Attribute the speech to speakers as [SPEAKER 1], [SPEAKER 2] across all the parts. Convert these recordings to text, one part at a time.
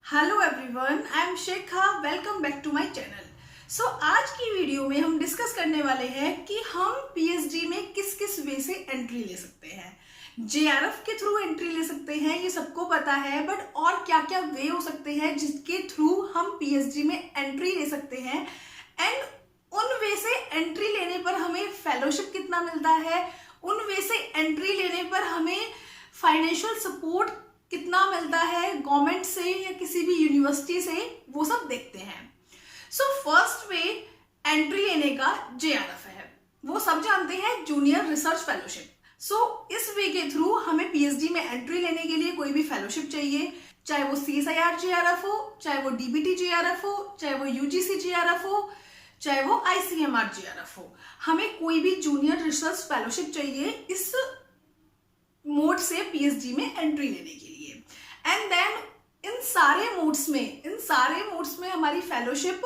[SPEAKER 1] Hello everyone, I am Shekha. Welcome back to my channel. So आज की video में हम डिस्कस करने वाले हैं कि हम पीएचडी में किस किस वे से एंट्री ले सकते हैं। जेआरएफ के थ्रू एंट्री ले सकते हैं, ये सबको पता है, बट और क्या क्या वे हो सकते हैं जिसके थ्रू हम पीएचडी में एंट्री ले सकते हैं एंड उन वे से एंट्री लेने पर हमें फेलोशिप कितना मिलता है, उन वे से एंट्री लेने पर हमें फाइनेंशियल सपोर्ट कितना मिलता है गवर्नमेंट से या किसी भी यूनिवर्सिटी से, वो सब देखते हैं। सो फर्स्ट वे एंट्री लेने का जेआरएफ है, वो सब जानते हैं, जूनियर रिसर्च फेलोशिप। सो इस वे के थ्रू हमें पीएचडी में एंट्री लेने के लिए कोई भी फेलोशिप चाहिए, चाहे वो सीएसआईआर जेआरएफ हो, चाहे वो डीबीटी जेआरएफ हो, चाहे वो यूजीसी जेआरएफ हो, चाहे वो आईसीएमआर जेआरएफ हो। हमें कोई भी जूनियर रिसर्च फेलोशिप चाहिए इस मोड से पीएचडी में एंट्री लेने के लिए। एंड देन इन सारे मोड्स में हमारी फेलोशिप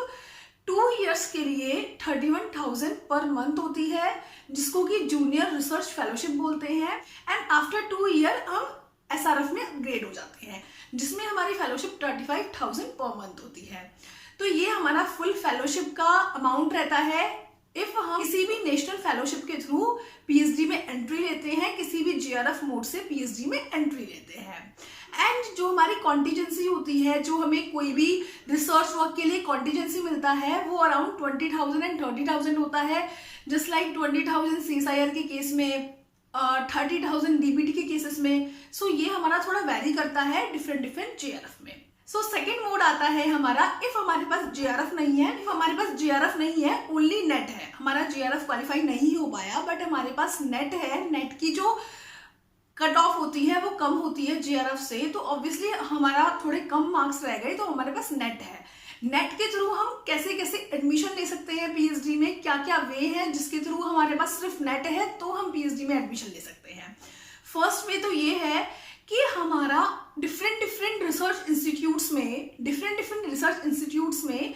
[SPEAKER 1] 2 इयर्स के लिए 31,000 पर मंथ होती है, जिसको कि जूनियर रिसर्च फेलोशिप बोलते हैं। एंड आफ्टर 2 ईयर हम एसआरएफ में अपग्रेड हो जाते हैं, जिसमें हमारी फेलोशिप 35,000 पर मंथ होती है। तो ये हमारा फुल फेलोशिप का अमाउंट रहता है इफ हम किसी भी नेशनल फेलोशिप के थ्रू पीएचडी में एंट्री लेते हैं, किसी भी जेआरएफ मोड से पीएचडी में एंट्री लेते हैं। एंड जो हमारी कॉन्टिजेंसी होती है, जो हमें कोई भी रिसर्च वर्क के लिए कॉन्टिजेंसी मिलता है, वो अराउंड 20,000 एंड 30,000 होता है। जस्ट लाइक 20,000 सीएसआईआर के केस में, 30,000 डीबीटी के केसेस में। सो ये हमारा थोड़ा वैरी करता है डिफरेंट जेआरएफ में। सो सेकेंड मोड आता है हमारा इफ हमारे पास जेआरएफ नहीं है, ओनली नेट है, हमारा जेआरएफ क्वालिफाई नहीं हो पाया, बट हमारे पास नेट है। नेट की जो कट ऑफ होती है वो कम होती है जेआरएफ से, तो ऑब्वियसली हमारा थोड़े कम मार्क्स रह गए, तो हमारे पास नेट है। नेट के थ्रू हम कैसे कैसे एडमिशन ले सकते हैं पीएचडी में, क्या क्या वे है जिसके थ्रू हमारे पास सिर्फ नेट है तो हम पीएचडी में एडमिशन ले सकते हैं। फर्स्ट वे तो ये है कि हमारा डिफरेंट रिसर्च इंस्टीट्यूट्स में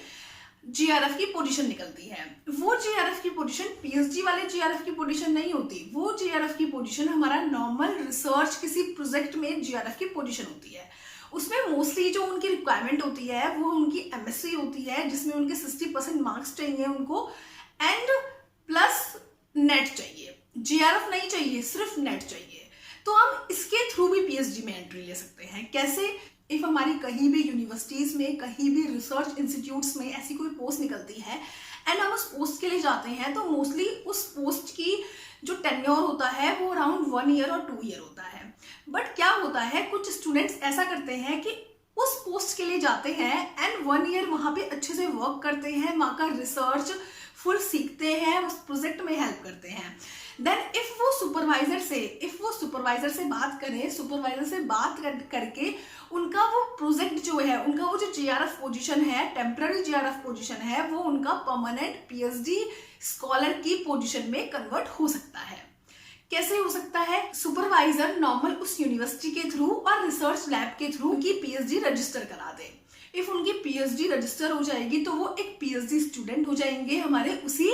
[SPEAKER 1] जीआरएफ की पोजीशन निकलती है। वो जीआरएफ की पोजीशन पीएचडी वाले जीआरएफ की पोजीशन नहीं होती, वो जीआरएफ की पोजीशन हमारा नॉर्मल रिसर्च किसी प्रोजेक्ट में जीआरएफ की पोजीशन होती है। उसमें मोस्टली जो उनकी रिक्वायरमेंट होती है वो उनकी एमएससी होती है, जिसमें उनके 60% मार्क्स चाहिए उनको, एंड प्लस नेट चाहिए। जीआरएफ नहीं चाहिए, सिर्फ नेट चाहिए। तो हम इसके थ्रू भी पीएचडी में एंट्री ले सकते हैं। कैसे? इफ हमारी कहीं भी यूनिवर्सिटीज में, कहीं भी रिसर्च इंस्टीट्यूट्स में ऐसी कोई पोस्ट निकलती है एंड हम उस पोस्ट के लिए जाते हैं, तो मोस्टली उस पोस्ट की जो टेन्योर होता है वो अराउंड 1 ईयर और 2 ईयर होता है। बट क्या होता है, कुछ स्टूडेंट्स ऐसा करते हैं कि उस पोस्ट के लिए जाते हैं एंड 1 ईयर वहां पे अच्छे से वर्क करते हैं, वहां का रिसर्च फुल सीखते हैं, उस प्रोजेक्ट में हेल्प करते हैं। देन इफ वो सुपरवाइजर से बात करें, सुपरवाइजर से बात करके उनका वो प्रोजेक्ट जो है, उनका वो जो जीआरएफ पोजीशन है, टेम्पररी जीआरएफ पोजीशन है, वो उनका परमानेंट पीएचडी स्कॉलर की पोजीशन में कन्वर्ट हो सकता है। कैसे हो सकता है? सुपरवाइजर नॉर्मल उस यूनिवर्सिटी के थ्रू और रिसर्च लैब के थ्रू उनकी पीएचडी रजिस्टर करा दे। इफ उनकी पीएचडी रजिस्टर हो जाएगी तो वो एक पीएचडी स्टूडेंट हो जाएंगे हमारे उसी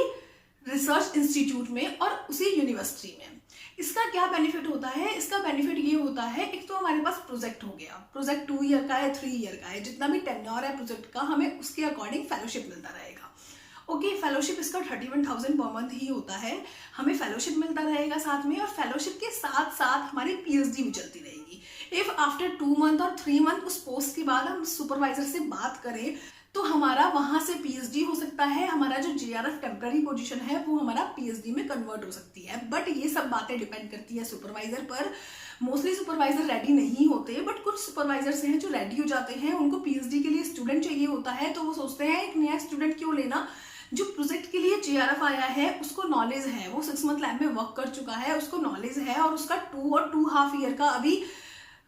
[SPEAKER 1] रिसर्च इंस्टीट्यूट में और उसी यूनिवर्सिटी में। इसका क्या बेनिफिट होता है? इसका बेनिफिट ये होता है, एक तो हमारे पास प्रोजेक्ट हो गया, प्रोजेक्ट 2 ईयर का है, 3 ईयर का है, जितना भी टेन्योर है प्रोजेक्ट का, हमें उसके अकॉर्डिंग फेलोशिप मिलता रहेगा। ओके, फेलोशिप इसका 31,000 पर मंथ ही होता है, हमें फेलोशिप मिलता रहेगा साथ में, और फेलोशिप के साथ साथ हमारी पीएचडी भी चलती रहेगी। इफ आफ्टर 2 मंथ और 3 मंथ उस पोस्ट के बाद हम सुपरवाइजर से बात करें तो हमारा वहां से पीएचडी हो सकता है, हमारा जो जीआरएफ टेम्पररी पोजीशन है वो हमारा पीएचडी में कन्वर्ट हो सकती है। बट ये सब बातें डिपेंड करती है सुपरवाइजर पर। मोस्टली सुपरवाइजर रेडी नहीं होते, बट कुछ सुपरवाइजर्स हैं जो रेडी हो जाते हैं। उनको पीएचडी के लिए स्टूडेंट चाहिए होता है, तो वो सोचते हैं एक नया स्टूडेंट क्यों लेना, जो प्रोजेक्ट के लिए जीआरएफ आया है उसको नॉलेज है, वो 6 मंथ लैब में वर्क कर चुका है, उसको नॉलेज है, और उसका 2 और 2.5 ईयर का अभी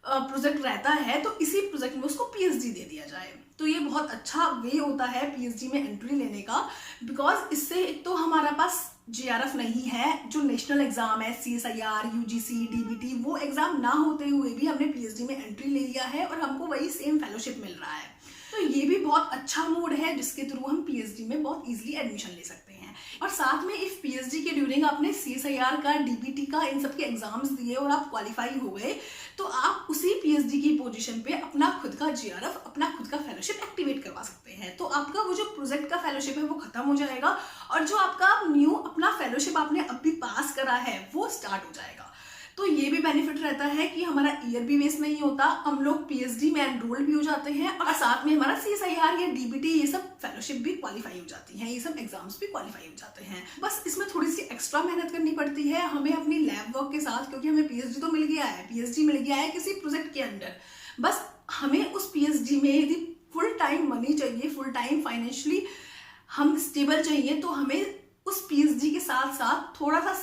[SPEAKER 1] प्रोजेक्ट रहता है, तो इसी प्रोजेक्ट में उसको पीएचडी दे दिया जाए। तो ये बहुत अच्छा वे होता है पीएचडी में एंट्री लेने का, बिकॉज इससे एक तो हमारा पास जीआरएफ नहीं है, जो नेशनल एग्जाम है सीएसआईआर, यूजीसी, डीबीटी, वो एग्जाम ना होते हुए भी हमने पीएचडी में एंट्री ले लिया है और हमको वही सेम फेलोशिप मिल रहा है। तो ये भी बहुत अच्छा मोड है जिसके थ्रू हम पीएचडी में बहुत इजीली एडमिशन ले सकते हैं। और साथ में इफ पीएचडी के ड्यूरिंग आपने CSIR का, DBT का, इन सब के एग्जाम्स दिए और आप क्वालिफाई हो गए, तो आप उसी पीएचडी की पोजीशन पे अपना खुद का GRF, अपना खुद का फेलोशिप एक्टिवेट करवा सकते हैं। तो आपका वो जो प्रोजेक्ट का फेलोशिप है वो खत्म हो जाएगा और जो आपका न्यू अपना फेलोशिप आपने अभी पास करा है वो स्टार्ट हो जाएगा। तो ये भी बेनिफिट रहता है कि हमारा ईयर भी वेस्ट नहीं होता, हम लोग पीएचडी में एनरोल भी हो जाते हैं और साथ में हमारा CSIR या DBT ये सब फेलोशिप भी क्वालिफाई हो जाती हैं, ये सब एग्जाम्स भी क्वालिफाई हो जाते हैं। बस इसमें थोड़ी सी एक्स्ट्रा मेहनत करनी पड़ती है हमें अपनी लैब वर्क के साथ, क्योंकि हमें पीएचडी तो मिल गया है, पीएचडी मिल गया है किसी प्रोजेक्ट के अंडर। बस हमें उस पीएचडी में यदि फुल टाइम मनी चाहिए, फुल टाइम फाइनेंशियली हम स्टेबल चाहिए, तो हमें उस पीएचडी के साथ साथ थोड़ा सा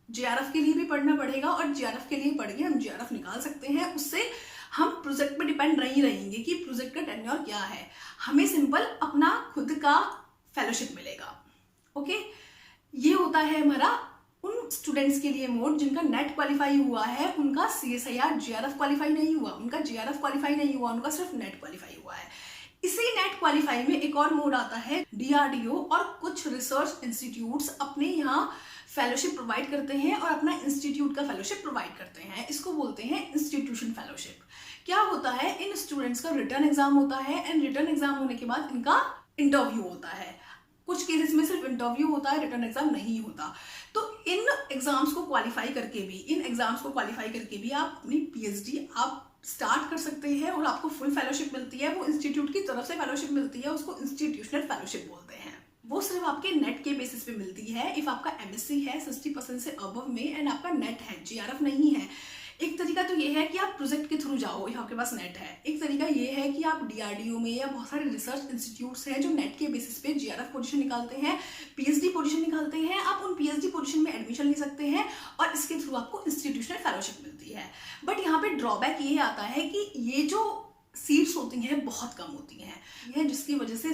[SPEAKER 1] GRF के लिए भी पढ़ना पड़ेगा और GRF के लिए पढ़ के हम GRF निकाल सकते हैं। उससे हम प्रोजेक्ट पे डिपेंड नहीं रहेंगे कि प्रोजेक्ट का टेन्योर क्या है, हमें सिंपल अपना खुद का फेलोशिप मिलेगा। ओके, ये होता है हमारा उन स्टूडेंट्स के लिए मोड जिनका नेट क्वालिफाई हुआ है, उनका CSIR GRF क्वालिफाई नहीं हुआ, उनका GRF क्वालिफाई नहीं हुआ, उनका सिर्फ नेट क्वालिफाई हुआ है। इसी नेट क्वालिफाई में एक और मोड आता है, DRDO और कुछ रिसर्च इंस्टीट्यूट्स अपने यहाँ फेलोशिप प्रोवाइड करते हैं और अपना इंस्टीट्यूट का फेलोशिप प्रोवाइड करते हैं। इसको बोलते हैं इंस्टीट्यूशन फेलोशिप। क्या होता है, इन स्टूडेंट्स का रिटर्न एग्जाम होता है एंड रिटर्न एग्जाम होने के बाद इनका इंटरव्यू होता है। कुछ केसेस में सिर्फ इंटरव्यू होता है, रिटर्न एग्जाम नहीं होता। तो इन एग्जाम्स को क्वालिफाई करके भी आप अपनी पीएचडी आप स्टार्ट कर सकते हैं और आपको फुल फेलोशिप मिलती है। वो इंस्टीट्यूट की तरफ से फेलोशिप मिलती है, उसको इंस्टीट्यूशनल फेलोशिप बोलते हैं। वो सिर्फ आपके नेट के बेसिस पे मिलती है। इफ आपका MSc है 60% से अबव में एंड आपका नेट है, GRF नहीं है। एक तरीका तो ये है कि आप प्रोजेक्ट के थ्रू जाओ इफ आपके पास नेट है। एक तरीका ये है कि आप DRDO में या बहुत सारे रिसर्च इंस्टीट्यूट्स हैं जो नेट के बेसिस पे GRF पोजीशन निकालते हैं, PhD पोजीशन निकालते हैं, आप उन PhD पोजीशन में एडमिशन ले सकते हैं और इसके थ्रू आपको इंस्टीट्यूशनल फेलोशिप मिलती है। बट यहाँ पे ड्रॉबैक ये आता है कि ये जो सीट्स होती हैं बहुत कम होती हैं, यह जिसकी वजह से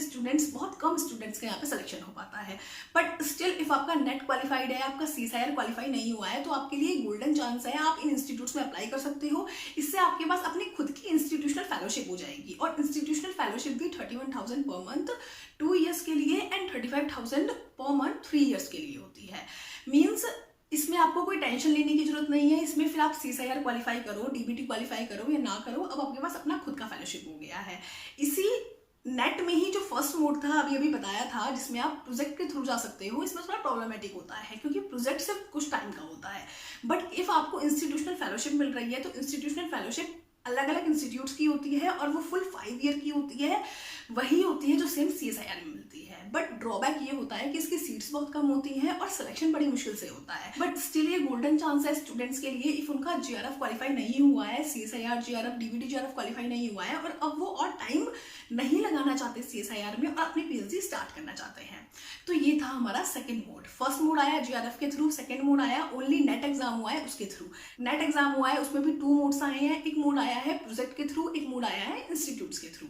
[SPEAKER 1] बहुत कम स्टूडेंट्स का यहाँ पे सिलेक्शन हो पाता है। बट स्टिल इफ आपका नेट क्वालिफाइड है, आपका CSIR क्वालिफाई नहीं हुआ है, तो आपके लिए गोल्डन चांस है, आप इन इंस्टीट्यूट्स में अप्लाई कर सकते हो। इससे आपके पास अपनी खुद की इंस्टीट्यूशनल फेलोशिप हो जाएगी और इंस्टीट्यूशनल फेलोशिप भी 31,000 पर मंथ 2 ईयर्स के लिए एंड 35,000 पर मंथ 3 ईयर्स के लिए होती है। मीन्स इसमें आपको कोई टेंशन लेने की जरूरत नहीं है। इसमें फिर आप CSIR क्वालिफाई करो, DBT क्वालिफाई करो या ना करो, अब आपके पास अपना खुद का फेलोशिप हो गया है। इसी नेट में ही जो फर्स्ट मोड था अभी बताया था, जिसमें आप प्रोजेक्ट के थ्रू जा सकते हो, इसमें थोड़ा प्रॉब्लमेटिक होता है क्योंकि प्रोजेक्ट सिर्फ कुछ टाइम का होता है। बट इफ आपको इंस्टीट्यूशनल फेलोशिप मिल रही है तो इंस्टीट्यूशनल फेलोशिप अलग अलग इंस्टीट्यूट्स की होती है और वो फुल 5 ईयर की होती है, वही होती है जो सेम CSIR में मिलती है। बट ड्रॉबैक ये होता है कि इसकी सीट्स बहुत कम होती हैं और सिलेक्शन बड़ी मुश्किल से होता है। बट स्टिल ये गोल्डन चांस है स्टूडेंट्स के लिए इफ उनका GRF क्वालिफाई नहीं हुआ है, CSIR GRF DBT GRF qualify नहीं हुआ है और अब वो और टाइम नहीं लगाना चाहते CSIR में और अपनी PhD स्टार्ट करना चाहते हैं। तो ये था हमारा सेकेंड मोड। फर्स्ट मोड आया GRF के थ्रू, सेकेंड मोड आया ओनली नेट एग्जाम हुआ है उसके थ्रू। नेट एग्जाम हुआ है उसमें भी 2 मोड्स आए हैं, एक मोड आया है प्रोजेक्ट के थ्रू, एक मोड आया है इंस्टीट्यूट्स के थ्रू।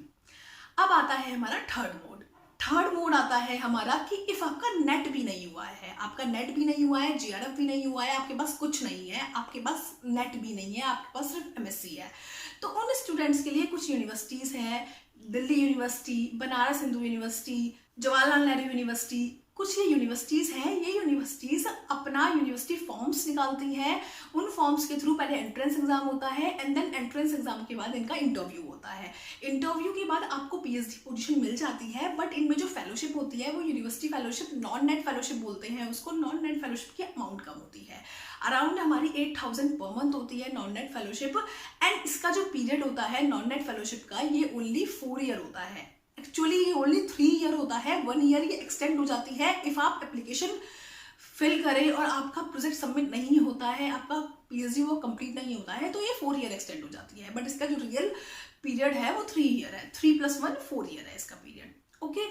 [SPEAKER 1] अब आता है हमारा थर्ड मोड। थर्ड मोड आता है हमारा कि इफ आपका नेट भी नहीं हुआ है, आपका नेट भी नहीं हुआ है, GRF भी नहीं हुआ है, आपके पास कुछ नहीं है, आपके पास नेट भी नहीं है, आपके पास सिर्फ MSc है, तो उन स्टूडेंट्स के लिए कुछ यूनिवर्सिटीज हैं, Delhi university, Banaras Hindu university, Jawaharlal Nehru university, कुछ ये यूनिवर्सिटीज हैं। ये यूनिवर्सिटीज अपना यूनिवर्सिटी फॉर्म्स निकालती हैं। उन फॉर्म्स के थ्रू पहले एंट्रेंस एग्जाम होता है एंड देन एंट्रेंस एग्जाम के बाद इनका इंटरव्यू होता है। इंटरव्यू के बाद आपको PhD पोजीशन मिल जाती है। बट इनमें जो फेलोशिप होती है वो university fellowship, non net fellowship बोलते हैं उसको। नॉन नेट फेलोशिप की अमाउंट कम होती है, अराउंड हमारी 8,000 पर मंथ होती है नॉन नेट फेलोशिप। एंड इसका जो पीरियड होता है नॉन नेट फेलोशिप का, ये ओनली 4 ईयर होता है। एक्चुअली ये ओनली 3 ईयर होता है, 1 ईयर ये एक्सटेंड हो जाती है इफ आप एप्लीकेशन फिल करें और आपका प्रोजेक्ट सबमिट नहीं होता है, आपका PhD वो कंप्लीट नहीं होता है, तो ये 4 ईयर एक्सटेंड हो जाती है। बट इसका जो रियल पीरियड है वो 3 ईयर है, 3 + 1 4 ईयर है इसका पीरियड। ओके,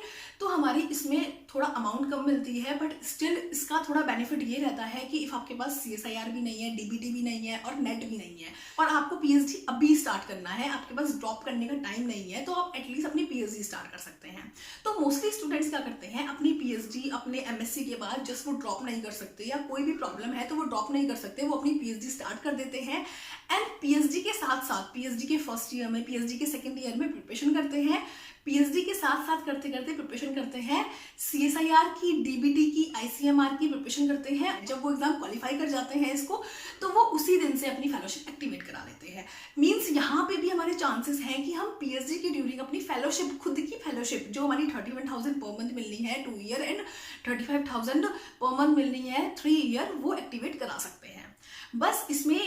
[SPEAKER 1] तो हमारी इसमें थोड़ा अमाउंट कम मिलती है, बट स्टिल इसका थोड़ा बेनिफिट ये रहता है कि इफ आपके पास CSIR भी नहीं है, DBT भी नहीं है और नेट भी नहीं है और आपको PhD अभी स्टार्ट करना है, आपके पास ड्रॉप करने का टाइम नहीं है, तो आप एटलीस्ट अपनी PhD स्टार्ट कर सकते हैं। तो मोस्टली स्टूडेंट्स क्या करते हैं, अपनी PhD अपने MSc के बाद जस्ट वो ड्रॉप नहीं कर सकते या कोई भी प्रॉब्लम है तो वो ड्रॉप नहीं कर सकते, वो अपनी PhD स्टार्ट कर देते हैं एंड PhD के साथ साथ PhD के फर्स्ट ईयर में, PhD के सेकेंड ईयर में प्रिपरेशन करते हैं। पीएचडी के साथ साथ करते करते प्रिपरेशन करते हैं सीएसआईआर की, डीबीटी की, आईसीएमआर की प्रिपरेशन करते हैं। जब वो एग्जाम क्वालिफाई कर जाते हैं इसको, तो वो उसी दिन से अपनी फेलोशिप एक्टिवेट करा लेते हैं। मीन्स यहाँ पे भी हमारे चांसेस हैं कि हम पीएचडी की ड्यूरिंग अपनी फेलोशिप, खुद की फेलोशिप जो हमारी 31,000 पर मंथ मिलनी है 2 ईयर एंड 35,000 पर मंथ मिलनी है 3 ईयर, वो एक्टिवेट करा सकते हैं। बस इसमें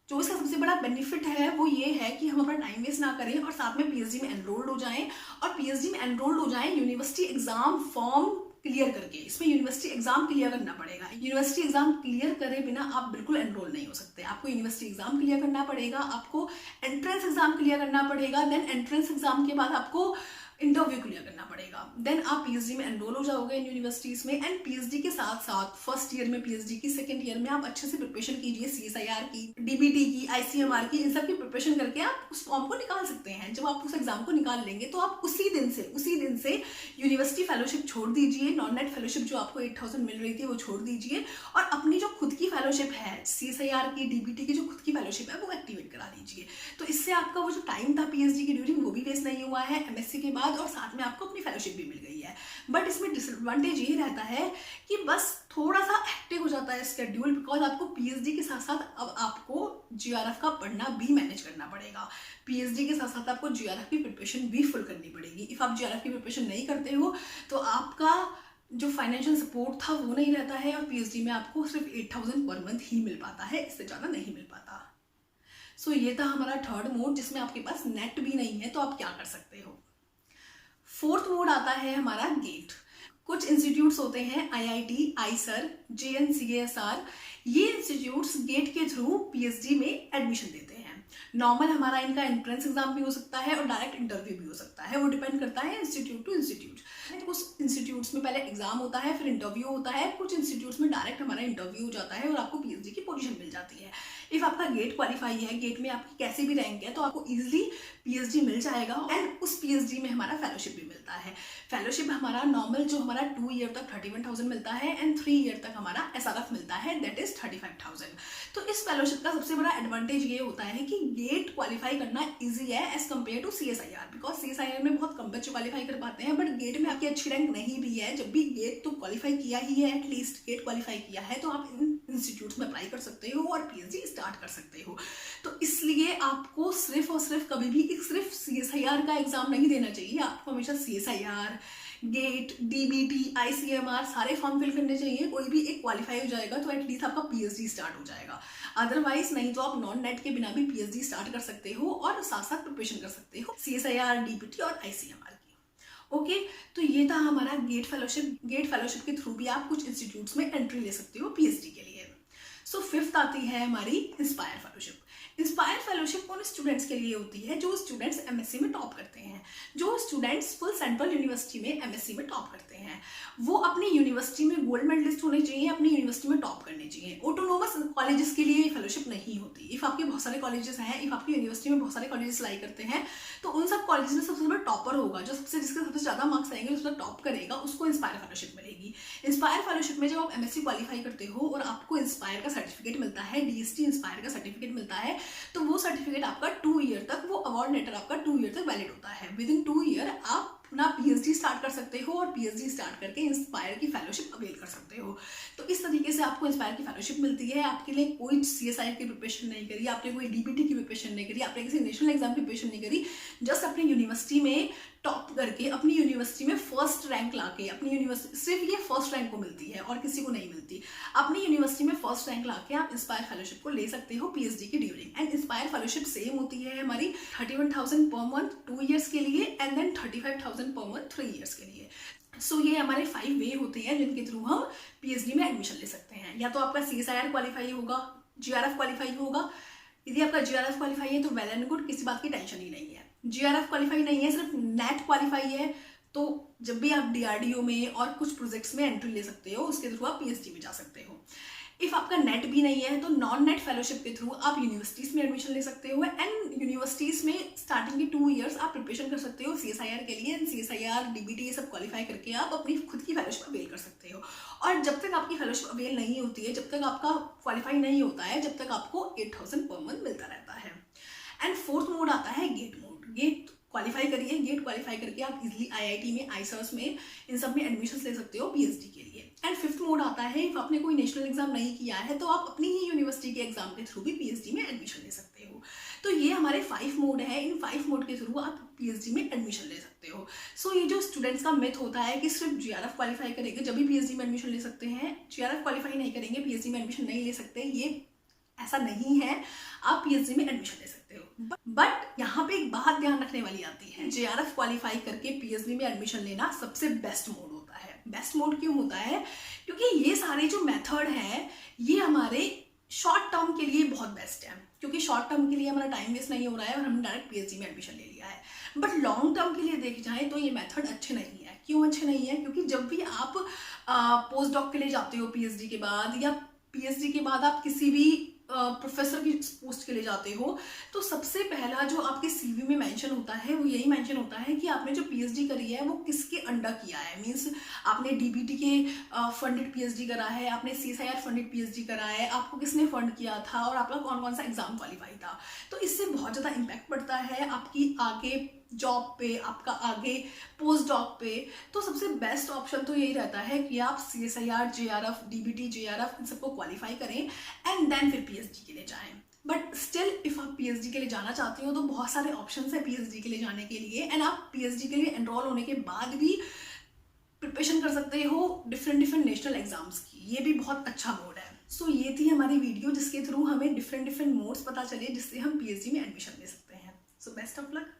[SPEAKER 1] जो इसका सबसे बड़ा बेनिफिट है वो ये है कि हम अपना टाइम वेस्ट ना करें और साथ में पीएचडी में एनरोल्ड हो जाएं, और पीएचडी में एनरोल्ड हो जाएं यूनिवर्सिटी एग्जाम फॉर्म क्लियर करके। इसमें यूनिवर्सिटी एग्जाम क्लियर करना पड़ेगा। यूनिवर्सिटी एग्जाम क्लियर करे बिना आप बिल्कुल एनरोल नहीं हो सकते। आपको यूनिवर्सिटी एग्जाम क्लियर करना पड़ेगा, आपको एंट्रेंस एग्जाम क्लियर करना पड़ेगा, देन एंट्रेंस एग्जाम के बाद आपको इंटरव्यू क्लियर करना पड़ेगा, देन आप पीएचडी में एनरोल हो जाओगे इन यूनिवर्सिटीज में। एंड पीएचडी के साथ साथ फर्स्ट ईयर में पीएचडी की, सेकंड ईयर में आप अच्छे से प्रिपरेशन कीजिए सीएसआईआर की, डीबीटी की, आईसीएमआर की, इन सब की प्रिपरेशन करके आप उस फॉर्म को निकाल सकते हैं। जब आप उस एग्जाम को निकाल लेंगे तो आप उसी दिन से यूनिवर्सिटी फेलोशिप छोड़ दीजिए, नॉन नेट फेलोशिप जो आपको 8,000 मिल रही थी वो छोड़ दीजिए, और अपनी जो खुद की फेलोशिप है सीएसआईआर की, डीबीटी की जो खुद की फेलोशिप है वो एक्टिवेट करा लीजिए। तो इससे आपका वो जो टाइम था पीएचडी की ड्यूरिंग वो भी वेस्ट नहीं हुआ है एमएससी के बाद, और साथ में आपको अपनी फेलोशिप भी मिल गई है। बट इसमें डिसएडवांटेज ये रहता है कि बस थोड़ा सा हेक्टिक हो जाता है स्केड्यूल, बिकॉज आपको पीएचडी के साथ साथ अब आपको जीआरएफ का पढ़ना भी मैनेज करना पड़ेगा। पीएचडी के साथ साथ आपको जीआरएफ की प्रिपरेशन भी फुल करनी पड़ेगी। इफ आप जीआरएफ की प्रिपरेशन नहीं करते हो तो आपका जो फाइनेंशियल सपोर्ट था वो नहीं रहता है, और पीएचडी में आपको सिर्फ 8,000 पर मंथ ही मिल पाता है, इससे ज़्यादा नहीं मिल पाता। सो ये था हमारा थर्ड मोड, जिसमें आपके पास नेट भी नहीं है तो आप क्या कर सकते हो। फोर्थ मोड आता है हमारा गेट। कुछ इंस्टीट्यूट्स होते हैं आईआईटी, आईसर, जेएनसीएसआर, ये इंस्टीट्यूट्स गेट के थ्रू पीएचडी में एडमिशन देते हैं। नॉर्मल हमारा इनका एंट्रेंस एग्जाम भी हो सकता है और डायरेक्ट इंटरव्यू भी हो सकता है, वो डिपेंड करता है इंस्टीट्यूट टू इंस्टीट्यूट। कुछ इंस्टीट्यूट्स में पहले एग्जाम होता है, फिर इंटरव्यू होता है, कुछ इंस्टीट्यूट्स में डायरेक्ट हमारा इंटरव्यू हो जाता है और आपको पीएचडी की पोजीशन मिल जाती है। इफ आपका गेट क्वालिफाई है, गेट में आपकी कैसी भी रैंक है, तो आपको इजीली पीएचडी मिल जाएगा, एंड उस पीएचडी में हमारा फेलोशिप भी मिलता है। फेलोशिप हमारा नॉर्मल जो हमारा 2 ईयर तक 31,000 मिलता है, एंड 3 ईयर तक हमारा एसआरएफ मिलता है, दैट इज 35,000। तो इस फेलोशिप का सबसे बड़ा एडवांटेज ये होता है कि गेट क्वालिफाई करना इजी है as compare to CSIR, because CSIR में बहुत कम बच्चे क्वालिफाई कर पाते हैं, बट गेट में आपकी अच्छी रैंक नहीं भी है, जब भी गेट तो क्वालिफाई किया ही है, एटलीस्ट गेट क्वालिफाई किया है, तो आप इन इंस्टीट्यूट्स में अप्लाई कर सकते हो और पीएचडी स्टार्ट कर सकते हो। तो इसलिए आपको सिर्फ और सिर्फ कभी भी सिर्फ सीएसआईआर का एग्जाम नहीं देना चाहिए, आपको हमेशा सीएसआईआर, गेट, डीबीटी, आईसीएमआर सारे फॉर्म फिल करने चाहिए। कोई भी एक क्वालिफाई हो जाएगा तो एटलीस्ट आपका पीएचडी स्टार्ट हो जाएगा। अदरवाइज नहीं तो आप नॉन नेट के बिना भी पीएचडी स्टार्ट कर सकते हो और साथ साथ प्रिपरेशन कर सकते हो सीएसआईआर, डीबीटी और आईसीएमआर की। ओके, तो ये था हमारा गेट फेलोशिप। गेट फेलोशिप के थ्रू भी आप कुछ इंस्टीट्यूट्स में एंट्री ले सकते हो पीएचडी के लिए। सो फिफ्थ आती है हमारी इंस्पायर फेलोशिप। इंस्पायर फेलोशिप उन स्टूडेंट्स के लिए होती है जो स्टूडेंट्स एमएससी में टॉप करते हैं, जो स्टूडेंट्स फुल सेंट्रल यूनिवर्सिटी में एमएससी में टॉप करते हैं। वो अपनी यूनिवर्सिटी में गोल्ड मेडलिस्ट होने चाहिए, अपनी यूनिवर्सिटी में टॉप करने चाहिए। ऑटोनोमस कॉलेजेस के लिए फेलोशिप नहीं होती। इफ आपके बहुत सारे कॉलेजेस हैं, इफ आपकी यूनिवर्सिटी में बहुत सारे कॉलेजेस लाई करते हैं, तो उन सब कॉलेजेस में सबसे बड़ा टॉपर होगा, जो जिसके सबसे ज़्यादा मार्क्स आएंगे, उसका टॉप करेगा, उसको इंस्पायर फेलोशिप मिलेगी। इंस्पायर फेलोशिप में जब आप एमएससी क्वालिफाई करते हो और आपको इंस्पायर का सर्टिफिकेट मिलता है, डीएसटी इंस्पायर का सर्टिफिकेट मिलता है, तो वो सर्टिफिकेट आपका 2 ईयर तक, वो अवार्ड लेटर आपका 2 ईयर तक वैलिड होता है। विद इन 2 ईयर आप अपना पीएचडी स्टार्ट कर सकते हो और पीएचडी स्टार्ट करके इंस्पायर की फेलोशिप अवेल कर सकते हो। तो इस तरीके से आपको इंस्पायर की फेलोशिप मिलती है। आपके लिए कोई सीएसआईआर की प्रिपरेशन नहीं करी, आपने कोई डीबीटी की प्रिपरेशन नहीं करी, आपने किसी नेशनल एग्जाम की प्रिपरेशन नहीं करी, जस्ट अपनी यूनिवर्सिटी में टॉप करके, अपनी यूनिवर्सिटी में फर्स्ट रैंक लाके, अपनी यूनिवर्सिटी सिर्फ ये फर्स्ट रैंक को मिलती है और किसी को नहीं मिलती, अपनी यूनिवर्सिटी में फर्स्ट रैंक लाके आप इंस्पायर फेलोशिप को ले सकते हो पीएचडी की during. And inspire fellowship same होती है हमारी 31,000 पर मंथ 2 ईयर्स के लिए, and then 35,000 per month 3 years के लिए। सो ये हमारे 5 वे होते हैं जिनके थ्रू हम पीएचडी में एडमिशन ले सकते हैं। या तो आपका सीएसआईआर क्वालिफाई होगा, जीआरएफ क्वालिफाई होगा। यदि आपका जीआरएफ क्वालिफाई है तो वेल एंड गुड, किसी बात की टेंशन ही नहीं है। जीआरएफ क्वालिफाई नहीं है, सिर्फ नेट क्वालिफाई है, तो जब भी आप डीआरडीओ में और कुछ प्रोजेक्ट्स में एंट्री ले सकते हो, उसके थ्रू आप पीएचडी में जा सकते हो। इफ आपका नेट भी नहीं है तो नॉन नेट फेलोशिप के थ्रू आप यूनिवर्सिटीज में एडमिशन ले सकते हो, एंड यूनिवर्सिटीज में स्टार्टिंग के 2 ईयर्स आप प्रिपरेशन कर सकते हो सीएसआईआर के लिए, एंड सीएसआईआर, डीबीटी ये सब क्वालिफाई करके आप अपनी खुद की फेलोशिप अवेल कर सकते हो। और जब तक आपकी फेलोशिप अवेल नहीं होती है, जब तक आपका क्वालिफाई नहीं होता है, जब तक आपको 8,000 पर मंथ मिलता रहता है। एंड फोर्थ मोड आता है गेट मोड। गेट क्वालिफाई करिए, गेट क्वालिफाई करके आप इजीली आईआईटी में, आईसर्स में, इन सब में एडमिशन ले सकते हो पीएचडी के लिए। एंड फिफ्थ मोड आता है, इफ आपने कोई नेशनल एग्जाम नहीं किया है तो आप अपनी ही यूनिवर्सिटी के एग्जाम के थ्रू भी पीएचडी में एडमिशन ले सकते हो। तो ये हमारे 5 मोड है, इन 5 मोड के थ्रू आप पीएचडी में एडमिशन ले सकते हो। सो ये जो स्टूडेंट्स का मिथ होता है कि सिर्फ जीआरएफ क्वालिफाई करेंगे जब भी पीएचडी में एडमिशन ले सकते हैं, जीआरएफ क्वालिफाई नहीं करेंगे पीएचडी में एडमिशन नहीं ले सकते, ये ऐसा नहीं है। आप पीएचडी में एडमिशन ले सकते हो। बट यहाँ पे एक बात ध्यान रखने वाली आती है, जेआरएफ क्वालिफाई करके पीएचडी में एडमिशन लेना सबसे बेस्ट मोड होता है। बेस्ट मोड क्यों होता है? क्योंकि ये सारे जो मेथड है ये हमारे शॉर्ट टर्म के लिए बहुत बेस्ट है, क्योंकि शॉर्ट टर्म के लिए हमारा टाइम वेस्ट नहीं हो रहा है और हमने डायरेक्ट पीएचडी में एडमिशन ले लिया है। बट लॉन्ग टर्म के लिए देख जाए तो ये मेथड अच्छे नहीं है। क्यों अच्छे नहीं है? क्योंकि जब भी आप पोस्ट डॉक के लिए जाते हो पीएचडी के बाद, या पीएचडी के बाद आप किसी भी प्रोफेसर की पोस्ट के लिए जाते हो, तो सबसे पहला जो आपके सीवी में मेंशन होता है वो यही मेंशन होता है कि आपने जो पीएचडी करी है वो किसके अंडर किया है। मींस आपने डीबीटी के फंडेड पीएचडी करा है, आपने सीएसआईआर फंडेड पीएचडी करा है, आपको किसने फंड किया था और आपका कौन कौन सा एग्जाम क्वालिफाई था। तो इससे बहुत ज़्यादा इम्पैक्ट पड़ता है आपकी आगे जॉब पे, आपका आगे पोस्ट डॉक पे। तो सबसे बेस्ट ऑप्शन तो यही रहता है कि आप सीएसआईआर, जेआरएफ, डीबीटी, जेआरएफ इन सबको क्वालिफाई करें एंड देन फिर पीएचडी के लिए जाएं। बट स्टिल इफ आप पीएचडी के लिए जाना चाहते हो तो बहुत सारे ऑप्शंस है पीएचडी के लिए जाने के लिए। एंड आप पीएचडी के लिए एनरोल होने के बाद भी प्रिपरेशन कर सकते हो डिफरेंट नेशनल एग्जाम्स की। ये भी बहुत अच्छा मोड है। सो ये थी हमारी वीडियो जिसके थ्रू हमें डिफरेंट मोड्स पता चले जिससे हम पीएचडी में एडमिशन ले सकते हैं। So best of luck.